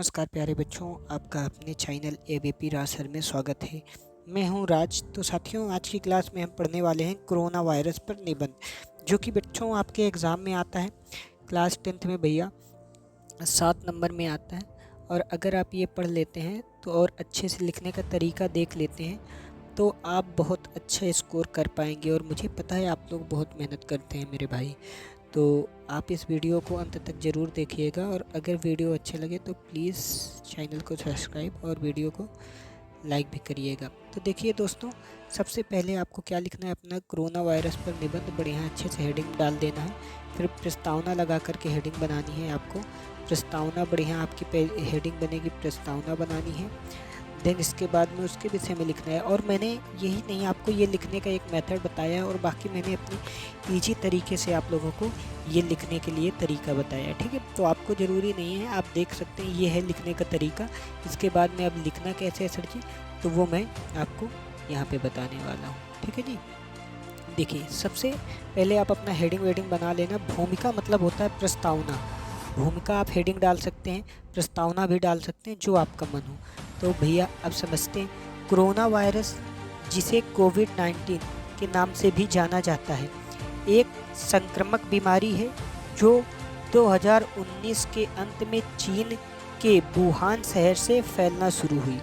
नमस्कार प्यारे बच्चों, आपका अपने चैनल एबीपी राज सर में स्वागत है। मैं हूं राज। तो साथियों, आज की क्लास में हम पढ़ने वाले हैं कोरोना वायरस पर निबंध, जो कि बच्चों आपके एग्ज़ाम में आता है। क्लास 10th में भैया 7 नंबर में आता है। और अगर आप ये पढ़ लेते हैं तो और अच्छे से लिखने का तरीका देख लेते हैं तो आप बहुत अच्छा स्कोर कर पाएंगे। और मुझे पता है आप लोग बहुत मेहनत करते हैं मेरे भाई। तो आप इस वीडियो को अंत तक ज़रूर देखिएगा, और अगर वीडियो अच्छे लगे तो प्लीज़ चैनल को सब्सक्राइब और वीडियो को लाइक भी करिएगा। तो देखिए दोस्तों, सबसे पहले आपको क्या लिखना है, अपना कोरोना वायरस पर निबंध बढ़िया अच्छे से हेडिंग डाल देना है। फिर प्रस्तावना लगा करके हेडिंग बनानी है आपको। प्रस्तावना बढ़िया आपकी हेडिंग बनेगी, प्रस्तावना बनानी है। देन इसके बाद में उसके विषय में लिखना है। और मैंने यही नहीं, आपको ये लिखने का एक मेथड बताया है, और बाकी मैंने अपनी ईजी तरीके से आप लोगों को ये लिखने के लिए तरीका बताया है। ठीक है, तो आपको ज़रूरी नहीं है, आप देख सकते हैं ये है लिखने का तरीका। इसके बाद में अब लिखना कैसे है सर जी, तो वो मैं आपको यहाँ पे बताने वाला हूँ। ठीक है जी, देखिए सबसे पहले आप अपना हेडिंग वेडिंग बना लेना। भूमिका मतलब होता है प्रस्तावना। भूमिका आप हेडिंग डाल सकते हैं, प्रस्तावना भी डाल सकते हैं, जो आपका मन हो। तो भैया अब समझते हैं, कोरोना वायरस जिसे कोविड-19 के नाम से भी जाना जाता है, एक संक्रामक बीमारी है जो 2019 के अंत में चीन के वुहान शहर से फैलना शुरू हुई।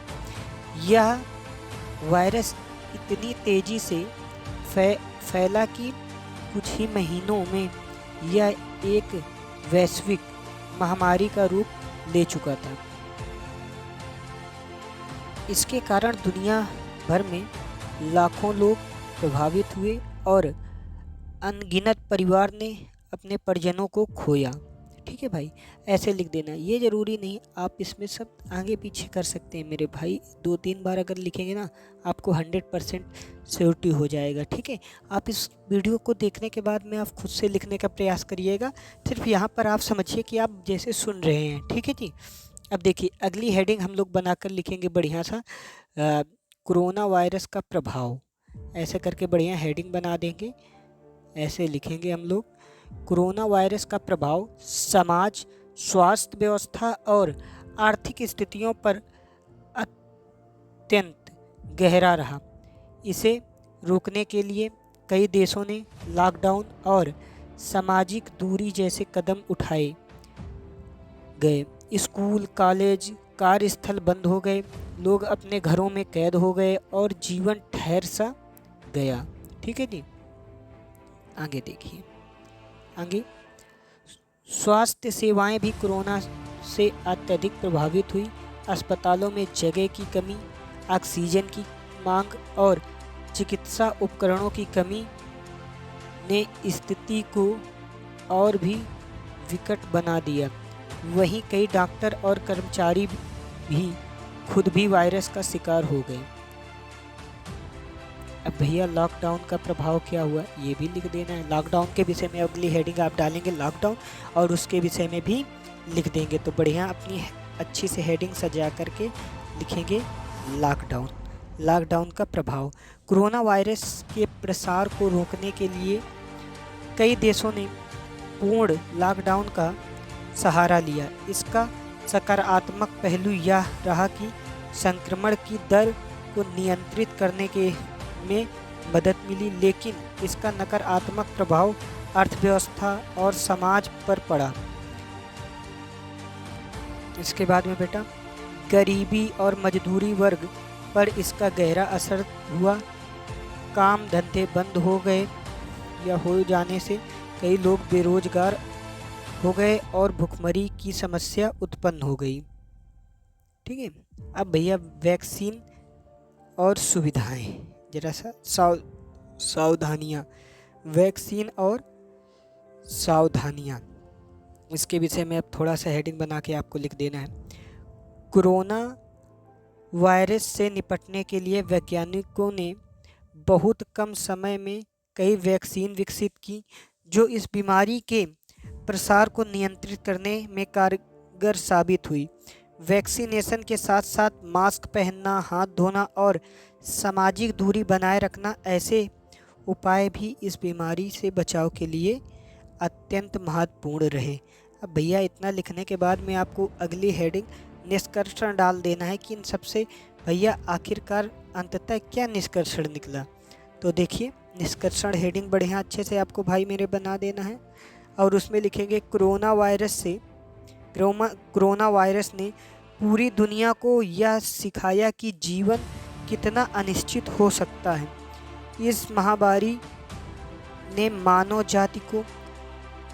यह वायरस इतनी तेज़ी से फैला कि कुछ ही महीनों में यह एक वैश्विक महामारी का रूप ले चुका था। इसके कारण दुनिया भर में लाखों लोग प्रभावित हुए और अनगिनत परिवार ने अपने परिजनों को खोया। ठीक है भाई, ऐसे लिख देना। ये ज़रूरी नहीं, आप इसमें सब आगे पीछे कर सकते हैं मेरे भाई। 2-3 बार अगर लिखेंगे ना, आपको 100% श्योरिटी हो जाएगा। ठीक है, आप इस वीडियो को देखने के बाद में आप खुद से लिखने का प्रयास करिएगा। सिर्फ यहाँ पर आप समझिए कि आप जैसे सुन रहे हैं। ठीक है जी, अब देखिए अगली हेडिंग हम लोग बनाकर लिखेंगे बढ़िया सा, कोरोना वायरस का प्रभाव। ऐसे करके बढ़िया हेडिंग बना देंगे। ऐसे लिखेंगे हम लोग, कोरोना वायरस का प्रभाव समाज, स्वास्थ्य व्यवस्था और आर्थिक स्थितियों पर अत्यंत गहरा रहा। इसे रोकने के लिए कई देशों ने लॉकडाउन और सामाजिक दूरी जैसे कदम उठाए गए। स्कूल, कॉलेज, कार्यस्थल बंद हो गए, लोग अपने घरों में कैद हो गए और जीवन ठहर सा गया। ठीक है जी, आगे देखिए। आगे, स्वास्थ्य सेवाएं भी कोरोना से अत्यधिक प्रभावित हुई। अस्पतालों में जगह की कमी, ऑक्सीजन की मांग और चिकित्सा उपकरणों की कमी ने स्थिति को और भी विकट बना दिया। वहीं कई डॉक्टर और कर्मचारी भी खुद भी वायरस का शिकार हो गए। अब भैया लॉकडाउन का प्रभाव क्या हुआ, ये भी लिख देना है। लॉकडाउन के विषय में अगली हेडिंग आप डालेंगे लॉकडाउन, और उसके विषय में भी लिख देंगे। तो बढ़िया अपनी अच्छी से हेडिंग सजा करके लिखेंगे लॉकडाउन। लॉकडाउन का प्रभाव, कोरोना वायरस के प्रसार को रोकने के लिए कई देशों ने पूर्ण लॉकडाउन का सहारा लिया। इसका सकारात्मक पहलू यह रहा कि संक्रमण की दर को नियंत्रित करने के में मदद मिली, लेकिन इसका नकारात्मक प्रभाव अर्थव्यवस्था और समाज पर पड़ा। इसके बाद में बेटा, गरीबी और मजदूरी वर्ग पर इसका गहरा असर हुआ। काम धंधे बंद हो गए या हो जाने से कई लोग बेरोजगार हो गए और भुखमरी की समस्या उत्पन्न हो गई। ठीक है, अब भैया वैक्सीन और सुविधाएं, जरा सा सावधानियाँ। वैक्सीन और सावधानियाँ, इसके विषय में अब थोड़ा सा हेडिंग बना के आपको लिख देना है। कोरोना वायरस से निपटने के लिए वैज्ञानिकों ने बहुत कम समय में कई वैक्सीन विकसित की, जो इस बीमारी के प्रसार को नियंत्रित करने में कारगर साबित हुई। वैक्सीनेशन के साथ साथ मास्क पहनना, हाथ धोना और सामाजिक दूरी बनाए रखना ऐसे उपाय भी इस बीमारी से बचाव के लिए अत्यंत महत्वपूर्ण रहे। अब भैया इतना लिखने के बाद में आपको अगली हेडिंग निष्कर्षण डाल देना है कि इन सबसे भैया आखिरकार अंततः क्या निष्कर्षण निकला। तो देखिए, निष्कर्षण हेडिंग बढ़िया अच्छे से आपको भाई मेरे बना देना है और उसमें लिखेंगे कोरोना वायरस ने पूरी दुनिया को यह सिखाया कि जीवन कितना अनिश्चित हो सकता है। इस महामारी ने मानव जाति को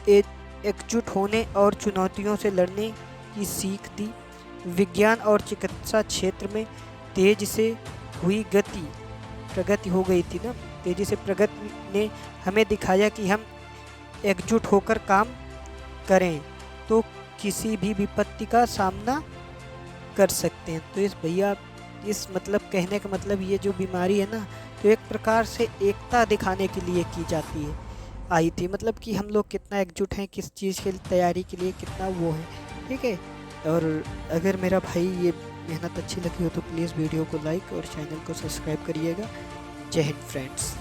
एकजुट होने और चुनौतियों से लड़ने की सीख दी। विज्ञान और चिकित्सा क्षेत्र में तेज से हुई प्रगति हो गई थी ना, तेजी से प्रगति ने हमें दिखाया कि हम एकजुट होकर काम करें तो किसी भी विपत्ति का सामना कर सकते हैं। तो इस मतलब कहने का मतलब ये जो बीमारी है ना, तो एक प्रकार से एकता दिखाने के लिए की जाती है आई थी, मतलब कि हम लोग कितना एकजुट हैं, किस चीज़ की तैयारी के लिए कितना वो है, ठीक है। और अगर मेरा भाई ये मेहनत अच्छी लगी हो तो प्लीज़ वीडियो को लाइक और चैनल को सब्सक्राइब करिएगा। जय हिंद फ्रेंड्स।